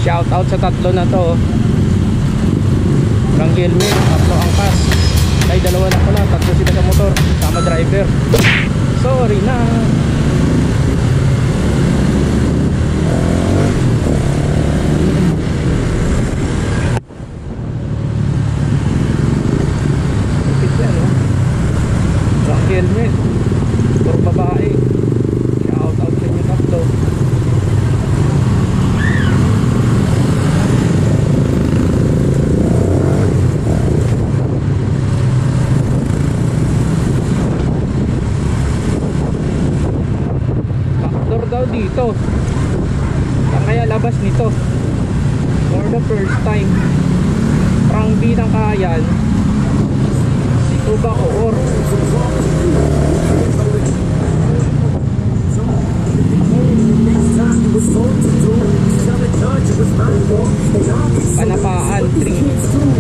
Shout out sa tatlo na to. Ranggil Mill, tatlo angkas. Ay, dalawa na pala, tatlo sila sa motor, sama driver. Sorry na. Lupit yan, no? Ranggil Mill, motor babae. Shout out sa inyo tatlo. Dito ang kaya labas nito for the first time. Prang B ng Kayan, Tuba Coor. Panapaan 3